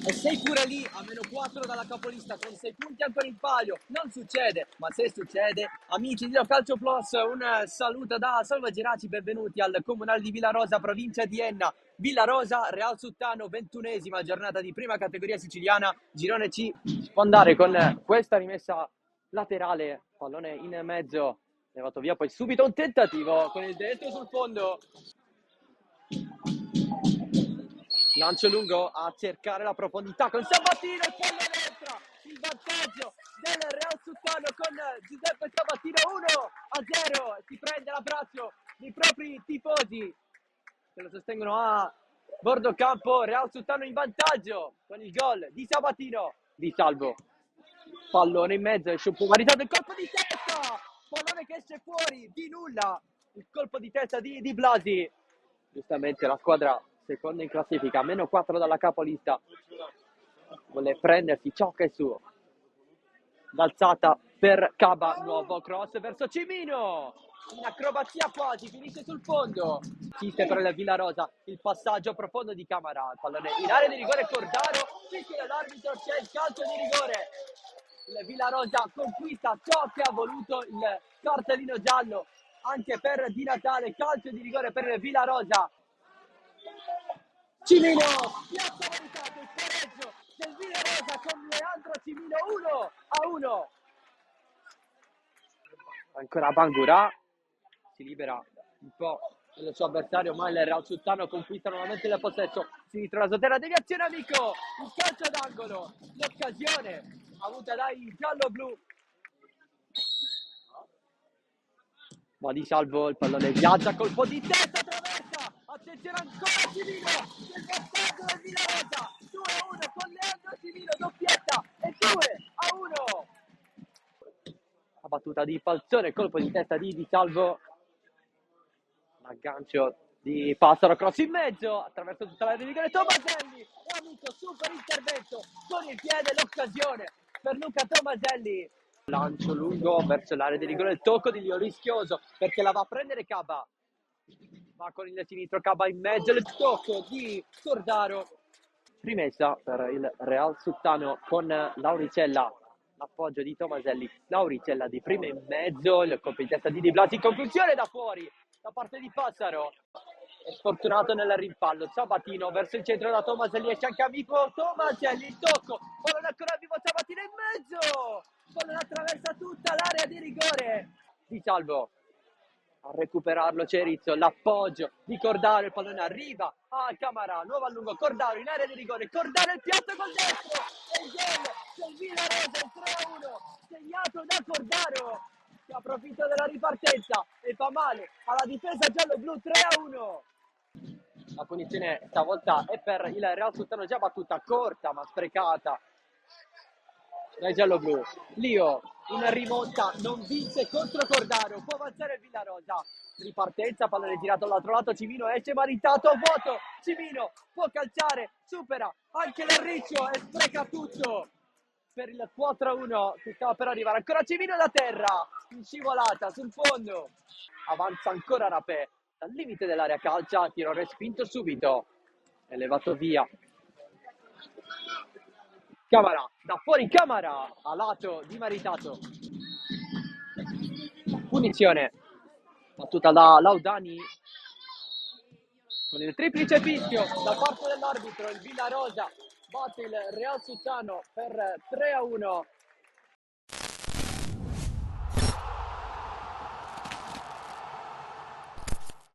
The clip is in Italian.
E sei pure lì a -4 dalla capolista con 6 punti ancora in palio. Non succede, ma se succede, amici di Calcio Plus, un saluto da Salvo Geraci, benvenuti al Comunale di Villarosa, provincia di Enna. Villarosa, Real Suttano, 21esima giornata di prima categoria siciliana, girone C. Si può andare con questa rimessa laterale, pallone in mezzo, levato via, poi subito un tentativo con il destro sul fondo. Lancio lungo a cercare la profondità con Sabatino, il pallone entra, il vantaggio del Real Suttano con Giuseppe Sabatino 1-0, si prende l'abbraccio dei propri tifosi che lo sostengono a bordo campo. Real Suttano in vantaggio con il gol di Sabatino, di Salvo, pallone in mezzo, esce un po' maritato, il colpo di testa, pallone che esce fuori di nulla, il colpo di testa di Blasi. Giustamente la squadra seconda in classifica, -4 dalla capolista, vuole prendersi ciò che è suo. D'alzata per Caba, nuovo cross verso Cimino, in acrobazia quasi, finisce sul fondo. Chiste per la Villarosa, il passaggio profondo di Camara, il pallone in area di rigore, Cordaro, fischia l'arbitro, c'è il calcio di rigore. Il Villarosa conquista ciò che ha voluto, il cartellino giallo anche per Di Natale, calcio di rigore per il Villarosa. Cimino, piazza valutato il pareggio del Villarosa con Leandro Cimino, 1-1. Ancora Bangura, si libera un po' del suo avversario, ma il Real Suttano conquista nuovamente il possesso, sinistra la sotterra, deviazione amico, il calcio d'angolo, l'occasione avuta dai giallo-blu. Ma di Salvo, il pallone viaggia, colpo di testa, traversa, attenzione ancora Cimino, il vantaggio del Villarosa, 2-1 con Leandro Cimino, doppietta e 2-1. La battuta di Falzone, colpo di testa di Salvo, l'aggancio di Passaro, cross in mezzo, attraverso tutta l'area di rigore, Tomaselli, e amico, super intervento, con il piede l'occasione per Luca Tomaselli. Lancio lungo verso l'area di rigore, il tocco di Lio rischioso perché la va a prendere Caba, va con il sinistro, Caba in mezzo, il tocco di Cordaro. Rimessa per il Real Suttano con Lauricella, l'appoggio di Tomaselli, Lauricella di prima in mezzo, il colpo di testa di Di Blasi, conclusione da fuori da parte di Passaro, è sfortunato nel rimpallo, Sabatino verso il centro da Tomaselli, esce anche amico Tomaselli, il tocco, pallone ancora vivo, Sabatino in mezzo, pallone attraversa tutta l'area di rigore di Salvo. A recuperarlo Cerizzo, l'appoggio di Cordaro, il pallone arriva a Camara, nuovo a lungo, Cordaro in area di rigore, Cordaro il piatto col destro e il gol del Villarosa, il 3-1 segnato da Cordaro che approfitta della ripartenza e fa male alla difesa giallo-blu, 3-1. La punizione stavolta è per il Real Suttano, già battuta corta ma sprecata dai giallo-blu. Lio in rimonta, non vince contro Cordaro, può avanzare il Villarosa, ripartenza, pallone girato all'altro lato, Cimino esce maritato, vuoto, Cimino può calciare, supera anche l'Arriccio e spreca tutto per il 4-1 che stava per arrivare. Ancora Cimino da terra, in scivolata sul fondo, avanza ancora Rapè dal limite dell'area calcia, tiro respinto subito, elevato via Camara, da fuori Camara, a lato di Maritato. Punizione battuta da Laudani con il triplice fischio da parte dell'arbitro. Il Villarosa batte il Real Suttano per 3-1.